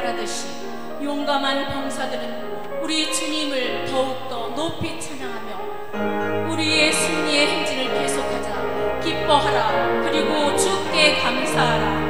바라듯이 용감한 병사들은 우리 주님을 더욱더 높이 찬양하며 우리의 승리의 행진을 계속하자. 기뻐하라. 그리고 주께 감사하라.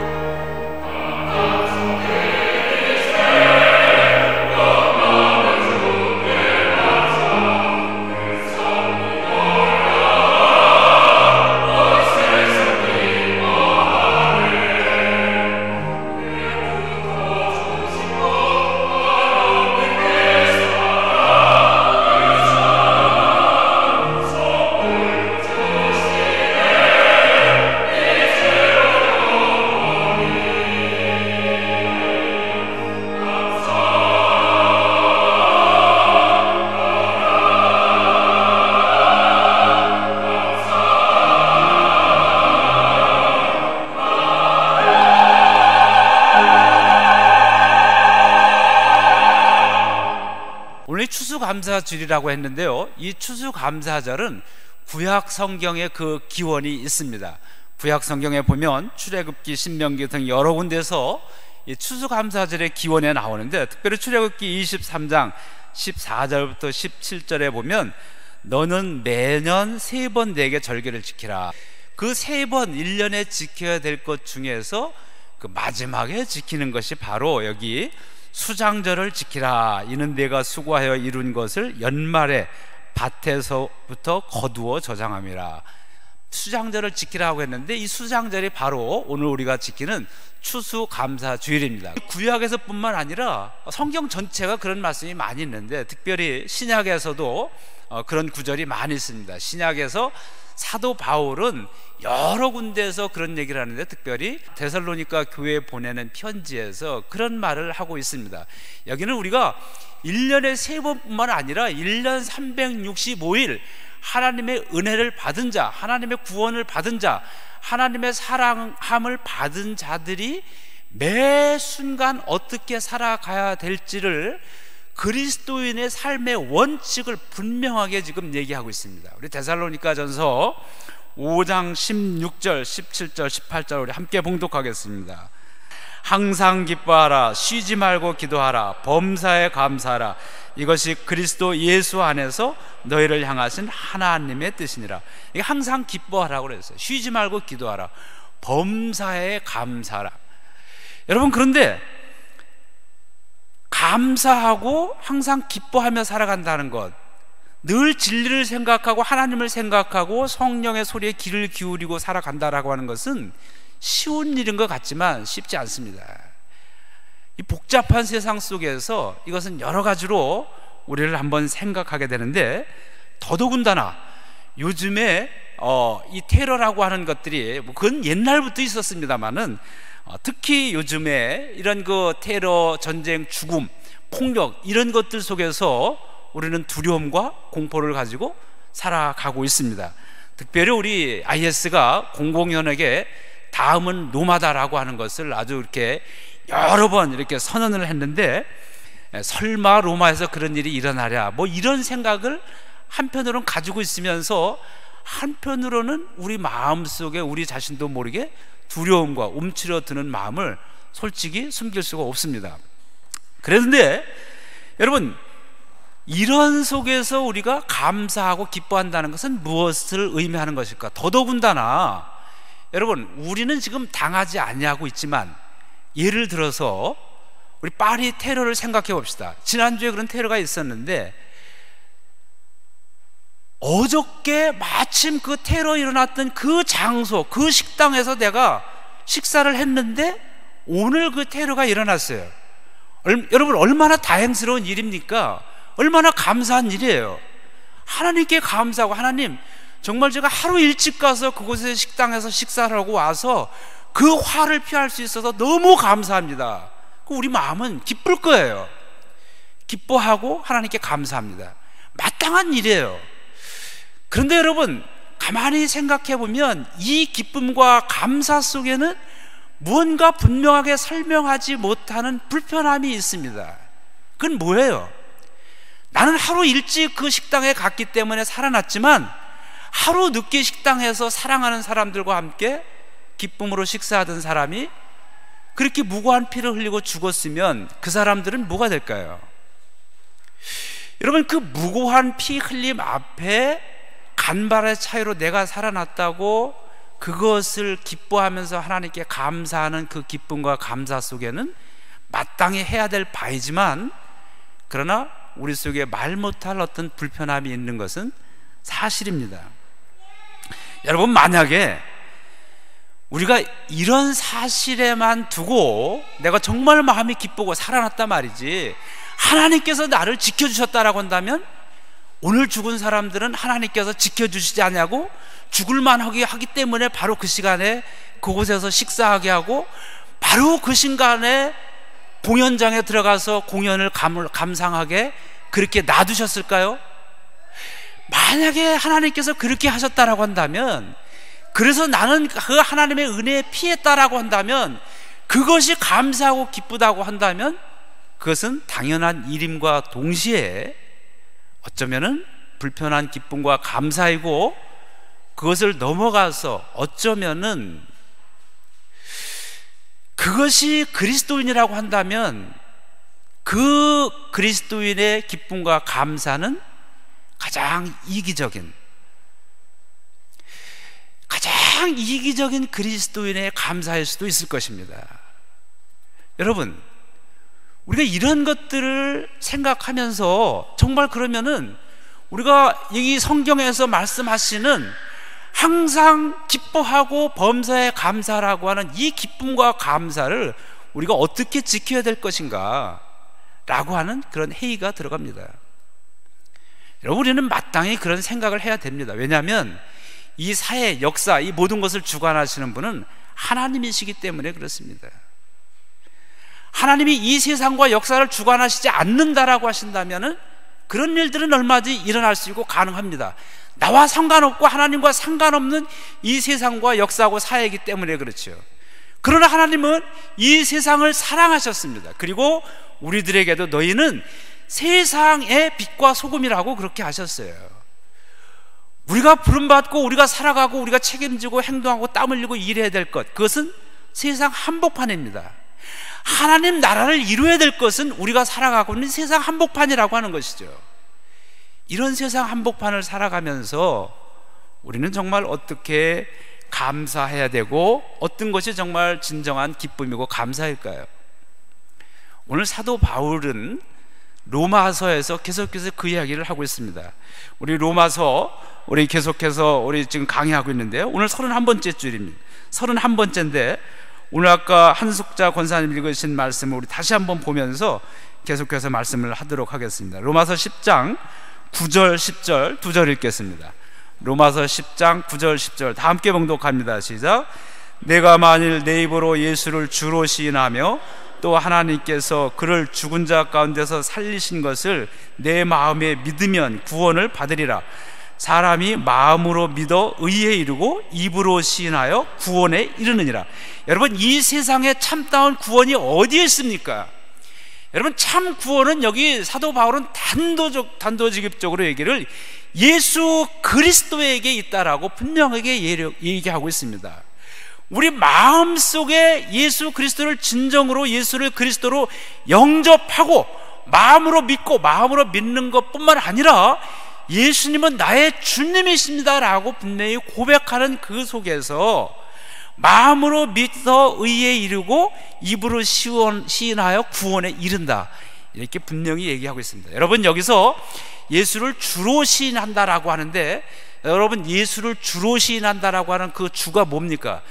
추수감사절이라고 했는데요, 이 추수감사절은 구약 성경에 그 기원이 있습니다. 구약 성경에 보면 출애굽기, 신명기 등 여러 군데서 이 추수감사절의 기원에 나오는데, 특별히 출애굽기 23장 14절부터 17절에 보면 너는 매년 3번 내게 절기를 지키라. 그 3번 1년에 지켜야 될 것 중에서 그 마지막에 지키는 것이 바로 여기 수장절을 지키라. 이는 내가 수고하여 이룬 것을 연말에 밭에서부터 거두어 저장함이라. 수장절을 지키라고 했는데, 이 수장절이 바로 오늘 우리가 지키는 추수감사주일입니다. 구약에서 뿐만 아니라 성경 전체가 그런 말씀이 많이 있는데, 특별히 신약에서도 그런 구절이 많이 있습니다. 신약에서 사도 바울은 여러 군데에서 그런 얘기를 하는데, 특별히 데살로니가 교회에 보내는 편지에서 그런 말을 하고 있습니다. 여기는 우리가 1년에 3번뿐만 아니라 1년 365일 하나님의 은혜를 받은 자, 하나님의 구원을 받은 자, 하나님의 사랑함을 받은 자들이 매 순간 어떻게 살아가야 될지를, 그리스도인의 삶의 원칙을 분명하게 지금 얘기하고 있습니다. 우리 데살로니가전서 5장 16절, 17절, 18절 우리 함께 봉독하겠습니다. 항상 기뻐하라. 쉬지 말고 기도하라. 범사에 감사하라. 이것이 그리스도 예수 안에서 너희를 향하신 하나님의 뜻이니라. 이게 항상 기뻐하라고 그랬어요. 쉬지 말고 기도하라. 범사에 감사하라. 여러분, 그런데 감사하고 항상 기뻐하며 살아간다는 것, 늘 진리를 생각하고 하나님을 생각하고 성령의 소리에 귀를 기울이고 살아간다라고 하는 것은 쉬운 일인 것 같지만 쉽지 않습니다. 이 복잡한 세상 속에서 이것은 여러 가지로 우리를 한번 생각하게 되는데, 더더군다나 요즘에 이 테러라고 하는 것들이, 그건 옛날부터 있었습니다만은 특히 요즘에 이런 그 테러, 전쟁, 죽음, 폭력, 이런 것들 속에서 우리는 두려움과 공포를 가지고 살아가고 있습니다. 특별히 우리 IS가 공공연하게 다음은 로마다라고 하는 것을 아주 이렇게 여러 번 이렇게 선언을 했는데, 설마 로마에서 그런 일이 일어나랴, 뭐 이런 생각을 한편으로는 가지고 있으면서 한편으로는 우리 마음속에 우리 자신도 모르게 두려움과 움츠러드는 마음을 솔직히 숨길 수가 없습니다. 그런데 여러분, 이런 속에서 우리가 감사하고 기뻐한다는 것은 무엇을 의미하는 것일까? 더더군다나 여러분, 우리는 지금 당하지 아니하고 있지만, 예를 들어서 우리 파리 테러를 생각해 봅시다. 지난주에 그런 테러가 있었는데, 어저께 마침 그 테러 일어났던 그 장소, 그 식당에서 내가 식사를 했는데 오늘 그 테러가 일어났어요. 여러분, 얼마나 다행스러운 일입니까? 얼마나 감사한 일이에요. 하나님께 감사하고, 하나님, 정말 제가 하루 일찍 가서 그곳에 식당에서 식사를 하고 와서 그 화를 피할 수 있어서 너무 감사합니다. 우리 마음은 기쁠 거예요. 기뻐하고 하나님께 감사합니다. 마땅한 일이에요. 그런데 여러분, 가만히 생각해 보면 이 기쁨과 감사 속에는 무언가 분명하게 설명하지 못하는 불편함이 있습니다. 그건 뭐예요? 나는 하루 일찍 그 식당에 갔기 때문에 살아났지만, 하루 늦게 식당에서 사랑하는 사람들과 함께 기쁨으로 식사하던 사람이 그렇게 무고한 피를 흘리고 죽었으면 그 사람들은 뭐가 될까요? 여러분, 그 무고한 피 흘림 앞에 간발의 차이로 내가 살아났다고 그것을 기뻐하면서 하나님께 감사하는 그 기쁨과 감사 속에는 마땅히 해야 될 바이지만, 그러나 우리 속에 말 못할 어떤 불편함이 있는 것은 사실입니다. 여러분, 만약에 우리가 이런 사실에만 두고 내가 정말 마음이 기쁘고 살아났단 말이지, 하나님께서 나를 지켜주셨다라고 한다면 오늘 죽은 사람들은 하나님께서 지켜주시지 않냐고 죽을만 하기 때문에 바로 그 시간에 그곳에서 식사하게 하고 바로 그 순간에 공연장에 들어가서 공연을 감상하게 그렇게 놔두셨을까요? 만약에 하나님께서 그렇게 하셨다라고 한다면, 그래서 나는 그 하나님의 은혜에 피했다라고 한다면, 그것이 감사하고 기쁘다고 한다면 그것은 당연한 일임과 동시에 어쩌면은 불편한 기쁨과 감사이고, 그것을 넘어가서 어쩌면은 그것이 그리스도인이라고 한다면 그 그리스도인의 기쁨과 감사는 가장 이기적인 그리스도인의 감사일 수도 있을 것입니다. 여러분, 우리가 이런 것들을 생각하면서 정말 그러면은 우리가 이 성경에서 말씀하시는 항상 기뻐하고 범사에 감사라고 하는 이 기쁨과 감사를 우리가 어떻게 지켜야 될 것인가 라고 하는 그런 회의가 들어갑니다. 여러분, 우리는 마땅히 그런 생각을 해야 됩니다. 왜냐하면 이 사회, 역사, 이 모든 것을 주관하시는 분은 하나님이시기 때문에 그렇습니다. 하나님이 이 세상과 역사를 주관하시지 않는다라고 하신다면 그런 일들은 얼마든지 일어날 수 있고 가능합니다. 나와 상관없고 하나님과 상관없는 이 세상과 역사하고 사회이기 때문에 그렇죠. 그러나 하나님은 이 세상을 사랑하셨습니다. 그리고 우리들에게도 너희는 세상의 빛과 소금이라고 그렇게 하셨어요. 우리가 부름받고 우리가 살아가고 우리가 책임지고 행동하고 땀 흘리고 일해야 될 것, 그것은 세상 한복판입니다. 하나님 나라를 이루어야 될 것은 우리가 살아가고 있는 세상 한복판이라고 하는 것이죠. 이런 세상 한복판을 살아가면서 우리는 정말 어떻게 감사해야 되고 어떤 것이 정말 진정한 기쁨이고 감사일까요? 오늘 사도 바울은 로마서에서 계속해서 그 이야기를 하고 있습니다. 우리 로마서 우리 계속해서 우리 지금 강의하고 있는데요, 오늘 31번째 줄입니다. 31번째인데 오늘 아까 한숙자 권사님 읽으신 말씀을 우리 다시 한번 보면서 계속해서 말씀을 하도록 하겠습니다. 로마서 10장 9절 10절 두 절 읽겠습니다. 로마서 10장 9절 10절 다 함께 봉독합니다. 시작. 내가 만일 내 입으로 예수를 주로 시인하며 또 하나님께서 그를 죽은 자 가운데서 살리신 것을 내 마음에 믿으면 구원을 받으리라. 사람이 마음으로 믿어 의에 이르고 입으로 시인하여 구원에 이르느니라. 여러분, 이 세상에 참다운 구원이 어디에 있습니까? 여러분, 참 구원은 여기 사도 바울은 단도직입적으로 얘기를 예수 그리스도에게 있다라고 분명하게 얘기하고 있습니다. 우리 마음속에 예수 그리스도를 진정으로 예수를 그리스도로 영접하고 마음으로 믿고 마음으로 믿는 것뿐만 아니라 예수님은 나의 주님이십니다라고 분명히 고백하는 그 속에서 마음으로 믿어 의에 이르고 입으로 시인하여 구원에 이른다, 이렇게 분명히 얘기하고 있습니다. 여러분, 여기서 예수를 주로 시인한다라고 하는데, 여러분, 예수를 주로 시인한다라고 하는 그 주가 뭡니까?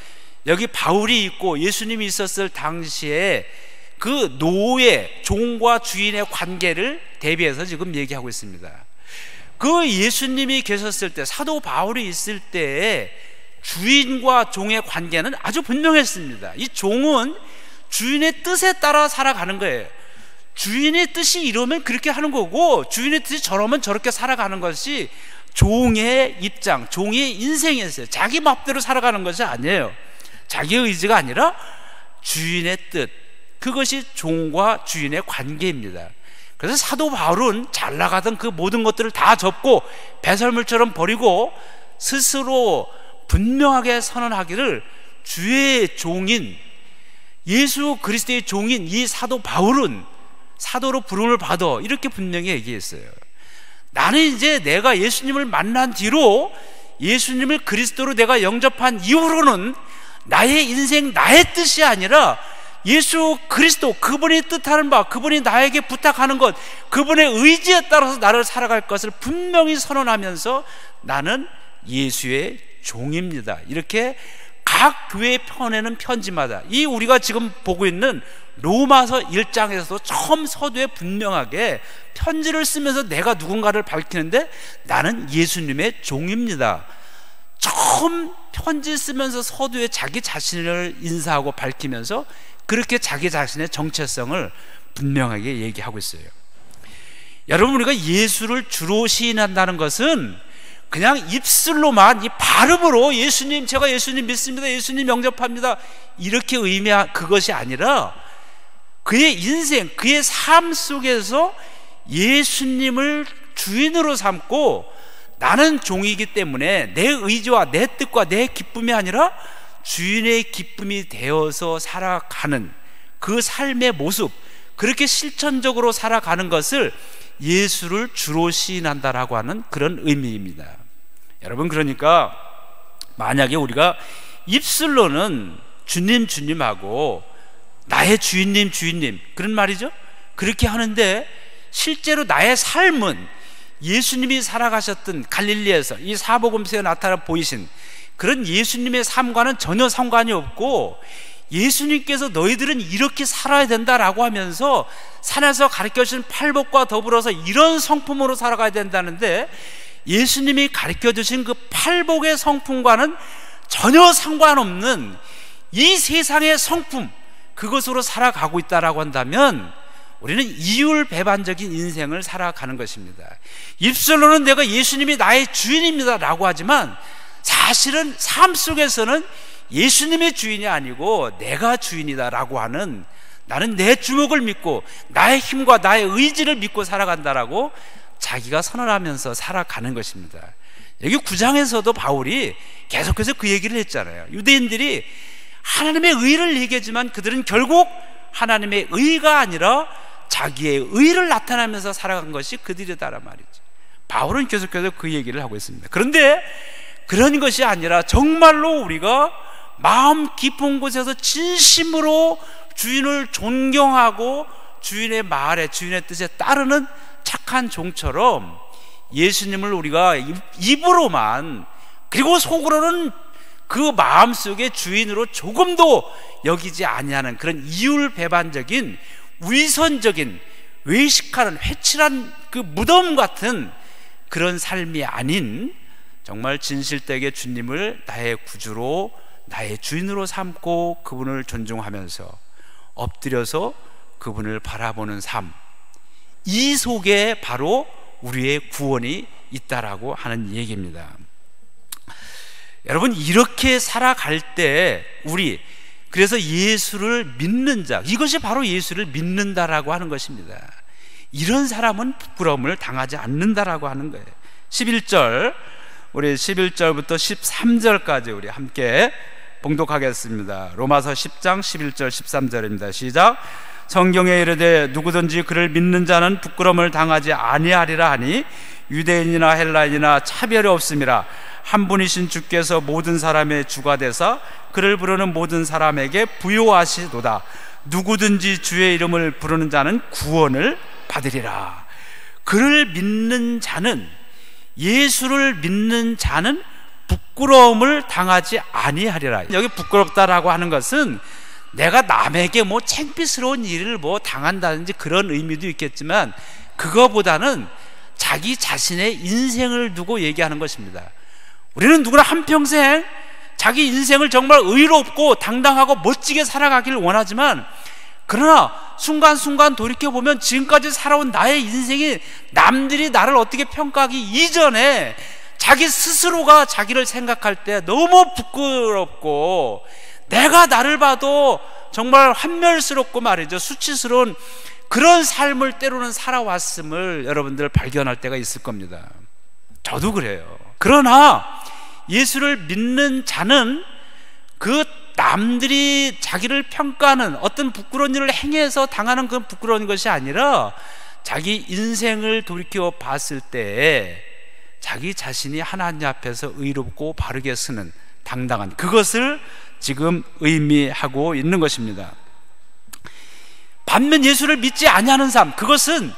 여기 바울이 있고 예수님이 있었을 당시에 그 노예, 종과 주인의 관계를 대비해서 지금 얘기하고 있습니다. 그 예수님이 계셨을 때, 사도 바울이 있을 때에 주인과 종의 관계는 아주 분명했습니다. 이 종은 주인의 뜻에 따라 살아가는 거예요. 주인의 뜻이 이러면 그렇게 하는 거고 주인의 뜻이 저러면 저렇게 살아가는 것이 종의 입장, 종의 인생이었어요. 자기 맘대로 살아가는 것이 아니에요. 자기의 의지가 아니라 주인의 뜻, 그것이 종과 주인의 관계입니다. 그래서 사도 바울은 잘 나가던 그 모든 것들을 다 접고 배설물처럼 버리고 스스로 분명하게 선언하기를 주의 종인 예수 그리스도의 종인 이 사도 바울은 사도로 부름을 받아 이렇게 분명히 얘기했어요. 나는 이제 내가 예수님을 만난 뒤로, 예수님을 그리스도로 내가 영접한 이후로는 나의 인생, 나의 뜻이 아니라 예수 그리스도, 그분이 뜻하는 바, 그분이 나에게 부탁하는 것, 그분의 의지에 따라서 나를 살아갈 것을 분명히 선언하면서 나는 예수의 종입니다. 이렇게 각 교회에 펴내는 편지마다, 이 우리가 지금 보고 있는 로마서 1장에서도 처음 서두에 분명하게 편지를 쓰면서 내가 누군가를 밝히는데 나는 예수님의 종입니다. 처음 편지 쓰면서 서두에 자기 자신을 인사하고 밝히면서 그렇게 자기 자신의 정체성을 분명하게 얘기하고 있어요. 여러분, 우리가 예수를 주로 시인한다는 것은 그냥 입술로만, 이 발음으로 예수님, 제가 예수님 믿습니다, 예수님 영접합니다, 이렇게 의미한 그것이 아니라 그의 인생, 그의 삶 속에서 예수님을 주인으로 삼고 나는 종이기 때문에 내 의지와 내 뜻과 내 기쁨이 아니라 주인의 기쁨이 되어서 살아가는 그 삶의 모습, 그렇게 실천적으로 살아가는 것을 예수를 주로 시인한다라고 하는 그런 의미입니다. 여러분, 그러니까 만약에 우리가 입술로는 주님 주님하고 나의 주인님 주인님 그런 말이죠, 그렇게 하는데 실제로 나의 삶은 예수님이 살아가셨던 갈릴리에서 이 사복음서에 나타나 보이신 그런 예수님의 삶과는 전혀 상관이 없고, 예수님께서 너희들은 이렇게 살아야 된다라고 하면서 산에서 가르쳐주신 팔복과 더불어서 이런 성품으로 살아가야 된다는데, 예수님이 가르쳐주신 그 팔복의 성품과는 전혀 상관없는 이 세상의 성품, 그것으로 살아가고 있다라고 한다면 우리는 이율배반적인 인생을 살아가는 것입니다. 입술로는 내가 예수님이 나의 주인입니다 라고 하지만 사실은 삶 속에서는 예수님의 주인이 아니고 내가 주인이다 라고 하는, 나는 내 주먹을 믿고 나의 힘과 나의 의지를 믿고 살아간다라고 자기가 선언하면서 살아가는 것입니다. 여기 9장에서도 바울이 계속해서 그 얘기를 했잖아요. 유대인들이 하나님의 의를 얘기하지만 그들은 결국 하나님의 의가 아니라 자기의 의를 나타내면서 살아간 것이 그들이다란 말이죠. 바울은 계속해서 그 얘기를 하고 있습니다. 그런데 그런 것이 아니라 정말로 우리가 마음 깊은 곳에서 진심으로 주인을 존경하고 주인의 말에, 주인의 뜻에 따르는 착한 종처럼 예수님을 우리가 입으로만, 그리고 속으로는 그 마음속에 주인으로 조금도 여기지 아니하는 그런 이율배반적인, 위선적인, 외식하는, 회칠한 그 무덤 같은 그런 삶이 아닌 정말 진실되게 주님을 나의 구주로, 나의 주인으로 삼고 그분을 존중하면서 엎드려서 그분을 바라보는 삶, 이 속에 바로 우리의 구원이 있다라고 하는 얘기입니다. 여러분, 이렇게 살아갈 때 우리, 그래서 예수를 믿는 자, 이것이 바로 예수를 믿는다라고 하는 것입니다. 이런 사람은 부끄러움을 당하지 않는다라고 하는 거예요. 11절, 우리 11절부터 13절까지 우리 함께 봉독하겠습니다. 로마서 10장 11절 13절입니다. 시작. 성경에 이르되 누구든지 그를 믿는 자는 부끄러움을 당하지 아니하리라 하니 유대인이나 헬라인이나 차별이 없음이라. 한 분이신 주께서 모든 사람의 주가 되사 그를 부르는 모든 사람에게 부요하시도다. 누구든지 주의 이름을 부르는 자는 구원을 받으리라. 그를 믿는 자는, 예수를 믿는 자는 부끄러움을 당하지 아니하리라. 여기 부끄럽다라고 하는 것은 내가 남에게 뭐 창피스러운 일을 뭐 당한다든지 그런 의미도 있겠지만, 그거보다는 자기 자신의 인생을 두고 얘기하는 것입니다. 우리는 누구나 한평생 자기 인생을 정말 의롭고 당당하고 멋지게 살아가기를 원하지만, 그러나 순간순간 돌이켜보면 지금까지 살아온 나의 인생이 남들이 나를 어떻게 평가하기 이전에 자기 스스로가 자기를 생각할 때 너무 부끄럽고, 내가 나를 봐도 정말 환멸스럽고 말이죠, 수치스러운 그런 삶을 때로는 살아왔음을 여러분들 발견할 때가 있을 겁니다. 저도 그래요. 그러나 예수를 믿는 자는 그 남들이 자기를 평가하는 어떤 부끄러운 일을 행해서 당하는 그런 부끄러운 것이 아니라 자기 인생을 돌이켜 봤을 때 자기 자신이 하나님 앞에서 의롭고 바르게 쓰는 당당한 그것을 지금 의미하고 있는 것입니다. 반면 예수를 믿지 아니하는 삶, 그것은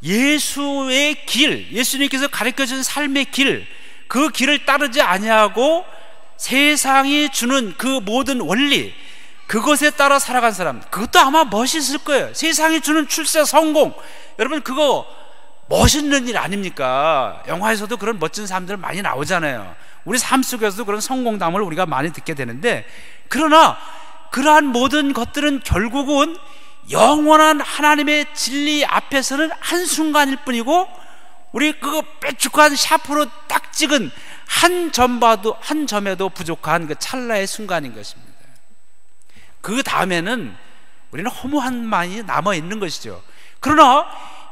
예수의 길, 예수님께서 가르쳐준 삶의 길, 그 길을 따르지 아니하고 세상이 주는 그 모든 원리, 그것에 따라 살아간 사람, 그것도 아마 멋있을 거예요. 세상이 주는 출세 성공, 여러분 그거 멋있는 일 아닙니까? 영화에서도 그런 멋진 사람들 많이 나오잖아요. 우리 삶 속에서도 그런 성공담을 우리가 많이 듣게 되는데, 그러나 그러한 모든 것들은 결국은 영원한 하나님의 진리 앞에서는 한순간일 뿐이고, 우리 그거 빼쭉한 샤프로 딱 찍은 한 점에도 부족한 그 찰나의 순간인 것입니다. 그 다음에는 우리는 허무한만이 남아있는 것이죠. 그러나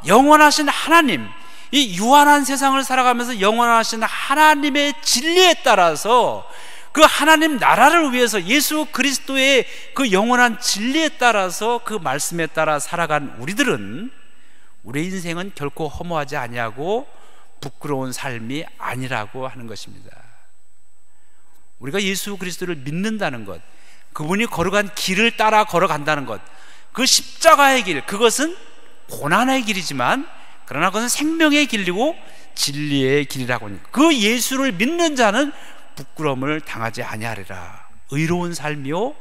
영원하신 하나님, 이 유한한 세상을 살아가면서 영원하신 하나님의 진리에 따라서 그 하나님 나라를 위해서 예수 그리스도의 그 영원한 진리에 따라서 그 말씀에 따라 살아간 우리들은, 우리 인생은 결코 허무하지 아니하고 부끄러운 삶이 아니라고 하는 것입니다. 우리가 예수 그리스도를 믿는다는 것, 그분이 걸어간 길을 따라 걸어간다는 것, 그 십자가의 길, 그것은 고난의 길이지만 그러나 그것은 생명의 길이고 진리의 길이라고 하니까, 그 예수를 믿는 자는 부끄러움을 당하지 아니하리라. 의로운 삶이요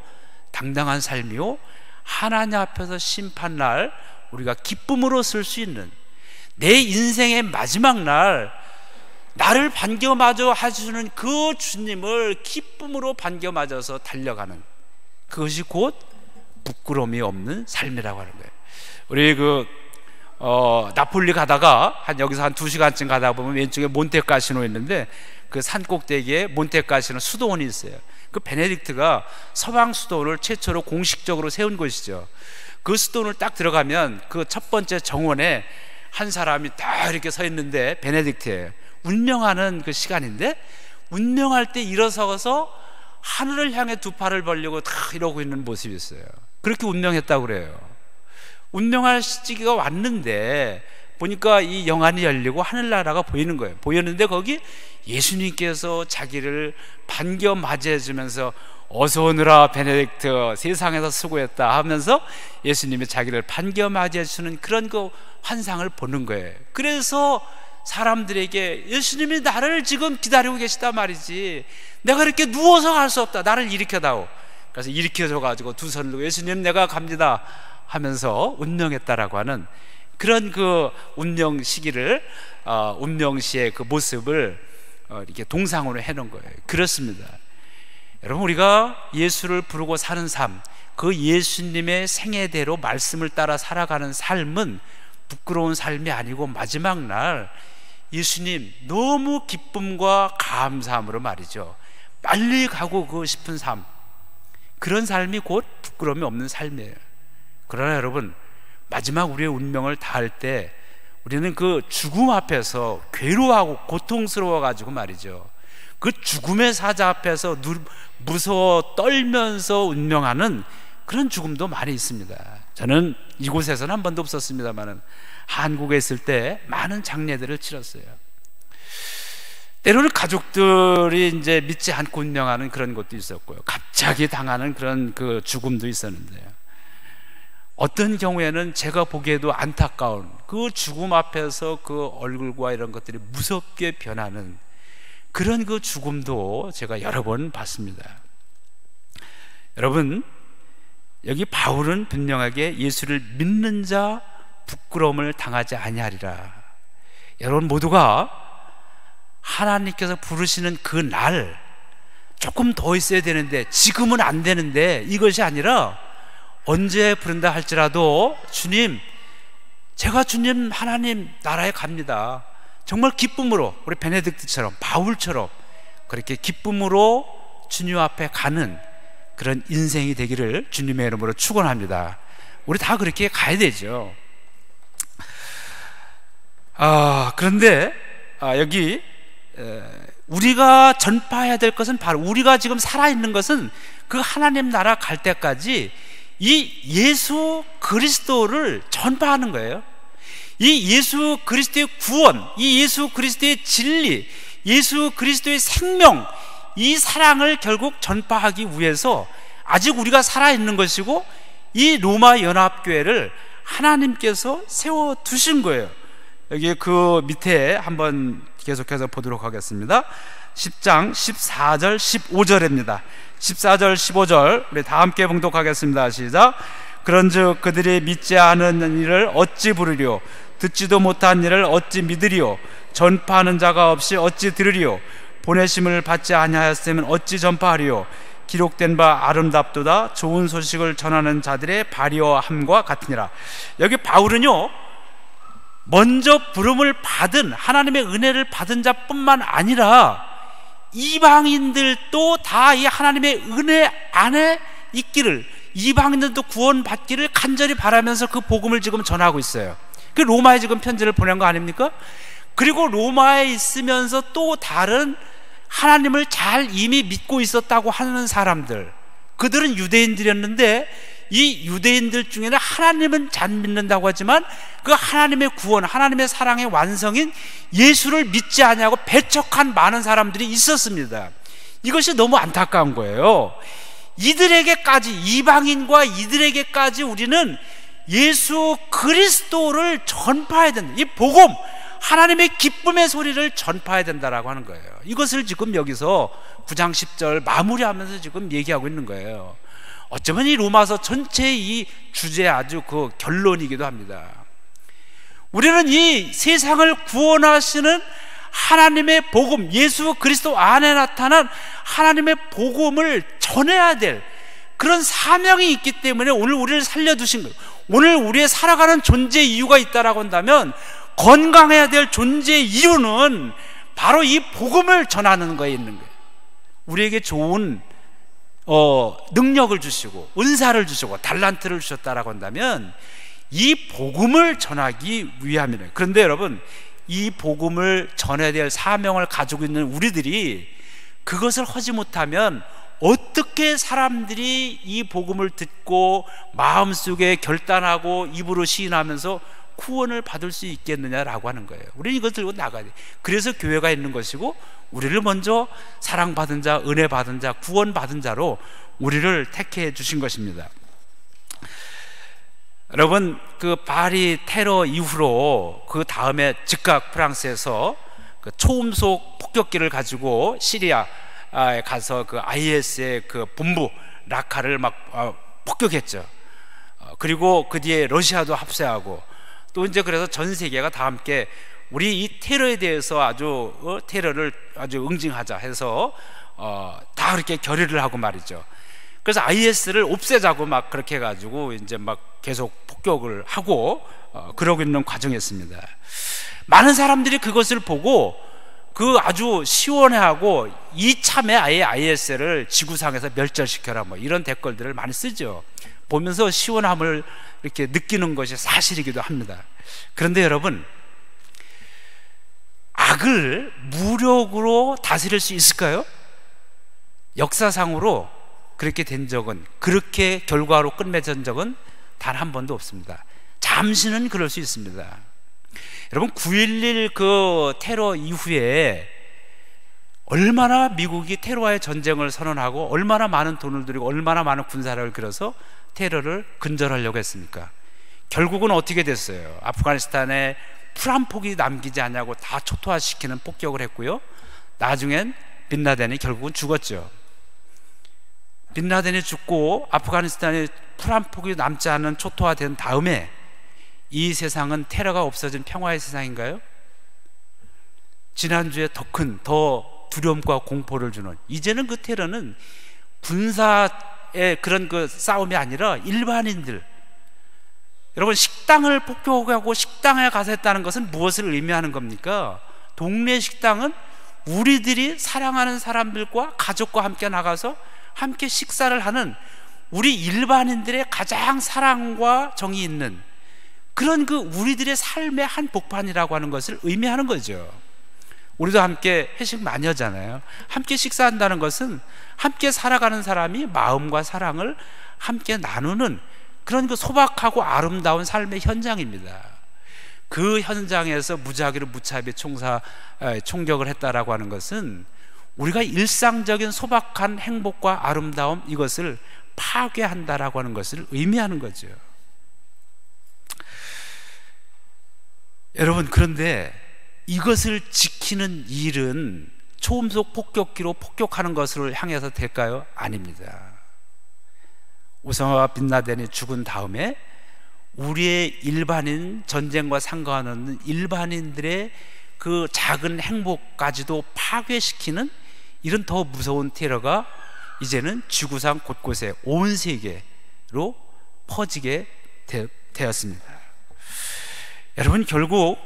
당당한 삶이요 하나님 앞에서 심판날 우리가 기쁨으로 쓸 수 있는, 내 인생의 마지막 날 나를 반겨맞아 하시는 그 주님을 기쁨으로 반겨맞아서 달려가는, 그것이 곧 부끄러움이 없는 삶이라고 하는 거예요. 우리 나폴리 가다가 여기서 한 2시간쯤 가다 보면 왼쪽에 몬테카시노 있는데, 그 산 꼭대기에 몬테카시노 수도원이 있어요. 그 베네딕트가 서방 수도원을 최초로 공식적으로 세운 곳이죠. 그 수도원을 딱 들어가면 그 첫 번째 정원에 한 사람이 딱 이렇게 서 있는데, 베네딕트예요. 운명하는 그 시간인데, 운명할 때 일어서서 하늘을 향해 두 팔을 벌리고 다 이러고 있는 모습이 있어요. 그렇게 운명했다고 그래요. 운명할 시기가 왔는데 보니까 이 영안이 열리고 하늘나라가 보이는 거예요. 보였는데 거기 예수님께서 자기를 반겨 맞이해 주면서 어서 오너라 베네딕트, 세상에서 수고했다 하면서 예수님이 자기를 반겨 맞이해 주는 그런 그 환상을 보는 거예요. 그래서 사람들에게 예수님이 나를 지금 기다리고 계시다 말이지, 내가 이렇게 누워서 갈 수 없다, 나를 일으켜다오. 그래서 일으켜줘 가지고 두 손을 들고 예수님 내가 갑니다 하면서 운명했다라고 하는 그런 그 운명 시기를, 운명시의 그 모습을 이렇게 동상으로 해놓은 거예요. 그렇습니다. 여러분, 우리가 예수를 부르고 사는 삶, 그 예수님의 생애대로 말씀을 따라 살아가는 삶은 부끄러운 삶이 아니고 마지막 날 예수님 너무 기쁨과 감사함으로 말이죠, 빨리 가고 싶은 삶, 그런 삶이 곧 부끄러움이 없는 삶이에요. 그러나 여러분, 마지막 우리의 운명을 다할 때 우리는 그 죽음 앞에서 괴로워하고 고통스러워 가지고 말이죠, 그 죽음의 사자 앞에서 무서워 떨면서 운명하는 그런 죽음도 많이 있습니다. 저는 이곳에서는 한 번도 없었습니다만 한국에 있을 때 많은 장례들을 치렀어요. 때로는 가족들이 이제 믿지 않고 운명하는 그런 것도 있었고요, 갑자기 당하는 그런 그 죽음도 있었는데요, 어떤 경우에는 제가 보기에도 안타까운 그 죽음 앞에서 그 얼굴과 이런 것들이 무섭게 변하는 그런 그 죽음도 제가 여러 번 봤습니다. 여러분, 여기 바울은 분명하게 예수를 믿는 자 부끄러움을 당하지 아니하리라. 여러분 모두가 하나님께서 부르시는 그 날, 조금 더 있어야 되는데 지금은 안 되는데, 이것이 아니라 언제 부른다 할지라도 주님, 제가 주님 하나님 나라에 갑니다, 정말 기쁨으로, 우리 베네딕트처럼 바울처럼 그렇게 기쁨으로 주님 앞에 가는 그런 인생이 되기를 주님의 이름으로 축원합니다. 우리 다 그렇게 가야 되죠. 그런데 여기 우리가 전파해야 될 것은 바로, 우리가 지금 살아있는 것은 그 하나님 나라 갈 때까지 이 예수 그리스도를 전파하는 거예요. 이 예수 그리스도의 구원, 이 예수 그리스도의 진리, 예수 그리스도의 생명, 이 사랑을 결국 전파하기 위해서 아직 우리가 살아있는 것이고, 이 로마 연합교회를 하나님께서 세워두신 거예요. 여기 그 밑에 한번 계속해서 보도록 하겠습니다. 10장 14절 15절입니다 14절 15절 우리 다 함께 봉독하겠습니다. 시작. 그런즉 그들이 믿지 않은 일을 어찌 부르리요, 듣지도 못한 일을 어찌 믿으리요, 전파하는 자가 없이 어찌 들으리요, 보내심을 받지 아니하였으면 어찌 전파하리요. 기록된 바 아름답도다 좋은 소식을 전하는 자들의 발효함과 같으니라. 여기 바울은요, 먼저 부름을 받은, 하나님의 은혜를 받은 자뿐만 아니라 이방인들도 다 이 하나님의 은혜 안에 있기를, 이방인들도 구원받기를 간절히 바라면서 그 복음을 지금 전하고 있어요. 그 로마에 지금 편지를 보낸 거 아닙니까? 그리고 로마에 있으면서 또 다른 하나님을 잘 이미 믿고 있었다고 하는 사람들, 그들은 유대인들이었는데 이 유대인들 중에는 하나님은 잘 믿는다고 하지만 그 하나님의 구원, 하나님의 사랑의 완성인 예수를 믿지 아니하고 배척한 많은 사람들이 있었습니다. 이것이 너무 안타까운 거예요. 이들에게까지, 이방인과 이들에게까지 우리는 예수 그리스도를 전파해야 된다. 이 복음, 하나님의 기쁨의 소리를 전파해야 된다라고 하는 거예요. 이것을 지금 여기서 9장 10절 마무리하면서 지금 얘기하고 있는 거예요. 어쩌면 이 로마서 전체의 이 주제의 아주 그 결론이기도 합니다. 우리는 이 세상을 구원하시는 하나님의 복음, 예수 그리스도 안에 나타난 하나님의 복음을 전해야 될 그런 사명이 있기 때문에 오늘 우리를 살려두신 거예요. 오늘 우리의 살아가는 존재 이유가 있다라고 한다면, 건강해야 될 존재 이유는 바로 이 복음을 전하는 거에 있는 거예요. 우리에게 좋은 능력을 주시고 은사를 주시고 달란트를 주셨다라고 한다면 이 복음을 전하기 위함이에요. 그런데 여러분, 이 복음을 전해야 될 사명을 가지고 있는 우리들이 그것을 하지 못하면 어떻게 사람들이 이 복음을 듣고 마음속에 결단하고 입으로 시인하면서 구원을 받을 수 있겠느냐라고 하는 거예요. 우리는 이걸 들고 나가야 돼요. 그래서 교회가 있는 것이고, 우리를 먼저 사랑받은 자, 은혜 받은 자, 구원받은 자로 우리를 택해 주신 것입니다. 여러분, 그 파리 테러 이후로 그 다음에 즉각 프랑스에서 그 초음속 폭격기를 가지고 시리아에 가서 그 IS의 그 본부 라카를 막 폭격했죠. 그리고 그 뒤에 러시아도 합세하고, 또 이제 그래서 전 세계가 다 함께 우리 이 테러에 대해서 아주 테러를 아주 응징하자 해서 다 그렇게 결의를 하고 말이죠. 그래서 IS를 없애자고 막 그렇게 해가지고 이제 막 계속 폭격을 하고 그러고 있는 과정이었습니다. 많은 사람들이 그것을 보고 그 아주 시원해하고 이참에 아예 IS를 지구상에서 멸절시켜라 뭐 이런 댓글들을 많이 쓰죠. 보면서 시원함을 이렇게 느끼는 것이 사실이기도 합니다. 그런데 여러분, 악을 무력으로 다스릴 수 있을까요? 역사상으로 그렇게 된 적은, 그렇게 결과로 끝맺은 적은 단 한 번도 없습니다. 잠시는 그럴 수 있습니다. 여러분, 9.11 그 테러 이후에 얼마나 미국이 테러와의 전쟁을 선언하고 얼마나 많은 돈을 들이고 얼마나 많은 군사력을 들여서 테러를 근절하려고 했습니까? 결국은 어떻게 됐어요? 아프가니스탄에 풀 한 폭이 남기지 않냐고 다 초토화시키는 폭격을 했고요. 나중엔 빈라덴이 결국은 죽었죠. 빈라덴이 죽고 아프가니스탄에 풀 한 폭이 남지 않은 초토화된 다음에 이 세상은 테러가 없어진 평화의 세상인가요? 지난주에 더 큰, 더 두려움과 공포를 주는, 이제는 그 테러는 군사의 그런 그 싸움이 아니라 일반인들, 여러분, 식당을 폭격하고 식당에 가서 했다는 것은 무엇을 의미하는 겁니까? 동네 식당은 우리들이 사랑하는 사람들과 가족과 함께 나가서 함께 식사를 하는 우리 일반인들의 가장 사랑과 정이 있는 그런 그 우리들의 삶의 한 복판이라고 하는 것을 의미하는 거죠. 우리도 함께 회식 많이 하잖아요. 함께 식사한다는 것은 함께 살아가는 사람이 마음과 사랑을 함께 나누는 그런 그 소박하고 아름다운 삶의 현장입니다. 그 현장에서 무작위로 무차별 총격을 했다라고 하는 것은 우리가 일상적인 소박한 행복과 아름다움, 이것을 파괴한다라고 하는 것을 의미하는 거죠. 여러분, 그런데 이것을 지키는 일은 초음속 폭격기로 폭격하는 것을 향해서 될까요? 아닙니다. 오사마 빈라덴이 죽은 다음에 우리의 일반인, 전쟁과 상관없는 일반인들의 그 작은 행복까지도 파괴시키는 이런 더 무서운 테러가 이제는 지구상 곳곳에 온 세계로 퍼지게 되었습니다. 여러분, 결국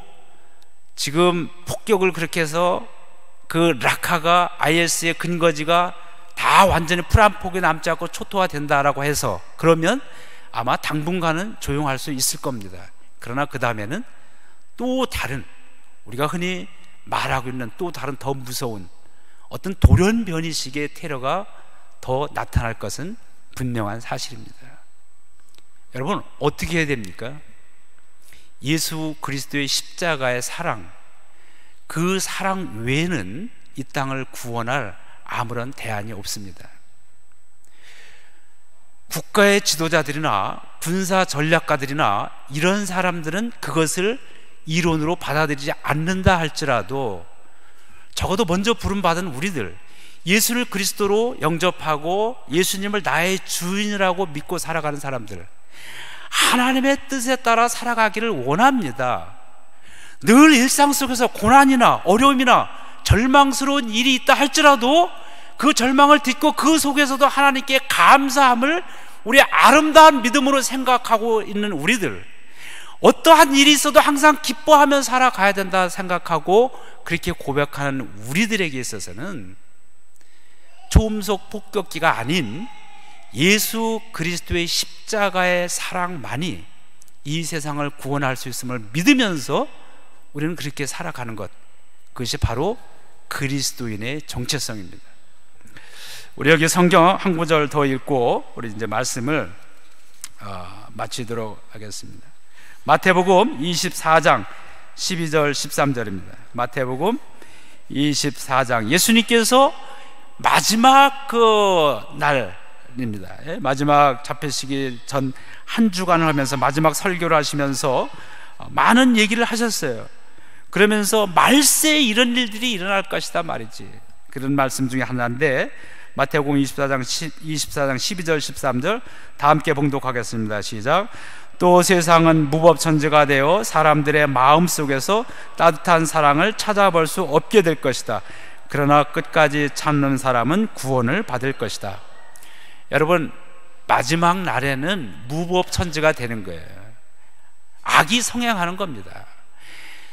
지금 폭격을 그렇게 해서 그 라카가 IS의 근거지가 다 완전히 풀 한 폭이 남지 않고 초토화된다라고 해서 그러면 아마 당분간은 조용할 수 있을 겁니다. 그러나 그 다음에는 또 다른, 우리가 흔히 말하고 있는 또 다른 더 무서운 어떤 돌연변이식의 테러가 더 나타날 것은 분명한 사실입니다. 여러분, 어떻게 해야 됩니까? 예수 그리스도의 십자가의 사랑, 그 사랑 외에는 이 땅을 구원할 아무런 대안이 없습니다. 국가의 지도자들이나 군사 전략가들이나 이런 사람들은 그것을 이론으로 받아들이지 않는다 할지라도 적어도 먼저 부름받은 우리들, 예수를 그리스도로 영접하고 예수님을 나의 주인이라고 믿고 살아가는 사람들, 하나님의 뜻에 따라 살아가기를 원합니다. 늘 일상 속에서 고난이나 어려움이나 절망스러운 일이 있다 할지라도 그 절망을 딛고 그 속에서도 하나님께 감사함을 우리의 아름다운 믿음으로 생각하고 있는 우리들, 어떠한 일이 있어도 항상 기뻐하며 살아가야 된다 생각하고 그렇게 고백하는 우리들에게 있어서는 초음속 폭격기가 아닌 예수 그리스도의 십자가의 사랑만이 이 세상을 구원할 수 있음을 믿으면서 우리는 그렇게 살아가는 것, 그것이 바로 그리스도인의 정체성입니다. 우리 여기 성경 한 구절 더 읽고 우리 이제 말씀을 마치도록 하겠습니다. 마태복음 24장 12절 13절입니다. 마태복음 24장, 예수님께서 마지막 그 날입니다. 마지막 잡히시기 전 한 주간을 하면서 마지막 설교를 하시면서 많은 얘기를 하셨어요. 그러면서 말세에 이런 일들이 일어날 것이다 말이지. 그런 말씀 중에 하나인데 마태복음 24장 12절 13절 다 함께 봉독하겠습니다. 시작. 또 세상은 무법천지가 되어 사람들의 마음속에서 따뜻한 사랑을 찾아볼 수 없게 될 것이다. 그러나 끝까지 참는 사람은 구원을 받을 것이다. 여러분, 마지막 날에는 무법천지가 되는 거예요. 악이 성행하는 겁니다.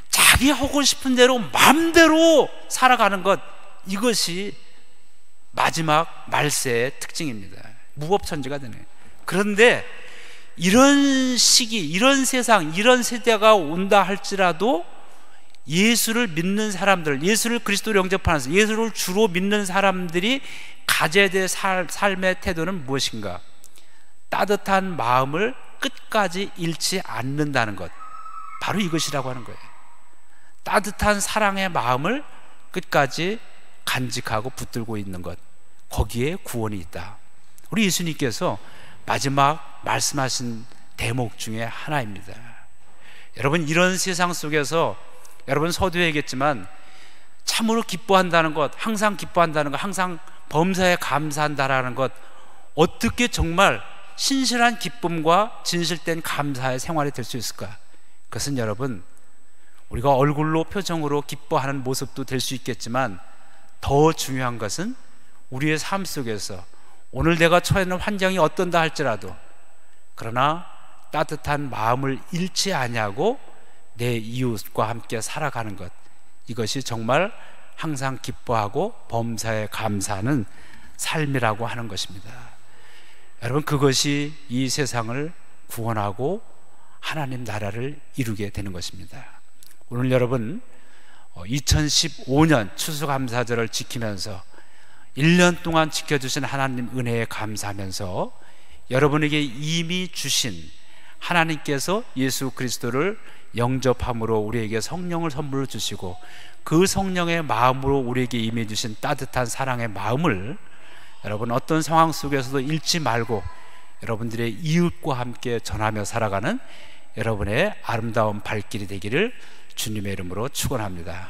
자기 하고 싶은 대로 마음대로 살아가는 것, 이것이 마지막 말세의 특징입니다. 무법천지가 되는 거예요. 그런데 이런 시기, 이런 세상, 이런 세대가 온다 할지라도 예수를 믿는 사람들, 예수를 그리스도로 영접하면서 예수를 주로 믿는 사람들이 가져야 될 삶의 태도는 무엇인가? 따뜻한 마음을 끝까지 잃지 않는다는 것, 바로 이것이라고 하는 거예요. 따뜻한 사랑의 마음을 끝까지 간직하고 붙들고 있는 것, 거기에 구원이 있다. 우리 예수님께서 마지막 말씀하신 대목 중에 하나입니다. 여러분, 이런 세상 속에서 여러분 서두에 얘기했지만 참으로 기뻐한다는 것, 항상 기뻐한다는 것, 항상 범사에 감사한다라는 것, 어떻게 정말 신실한 기쁨과 진실된 감사의 생활이 될 수 있을까? 그것은 여러분, 우리가 얼굴로 표정으로 기뻐하는 모습도 될 수 있겠지만 더 중요한 것은 우리의 삶 속에서 오늘 내가 처해 있는 환경이 어떤다 할지라도 그러나 따뜻한 마음을 잃지 아니하고 내 이웃과 함께 살아가는 것, 이것이 정말 항상 기뻐하고 범사에 감사하는 삶이라고 하는 것입니다. 여러분, 그것이 이 세상을 구원하고 하나님 나라를 이루게 되는 것입니다. 오늘 여러분, 2015년 추수감사절을 지키면서 1년 동안 지켜주신 하나님 은혜에 감사하면서 여러분에게 이미 주신 하나님께서 예수 그리스도를 영접함으로 우리에게 성령을 선물로 주시고 그 성령의 마음으로 우리에게 임해 주신 따뜻한 사랑의 마음을 여러분 어떤 상황 속에서도 잃지 말고 여러분들의 이웃과 함께 전하며 살아가는 여러분의 아름다운 발길이 되기를 주님의 이름으로 축원합니다.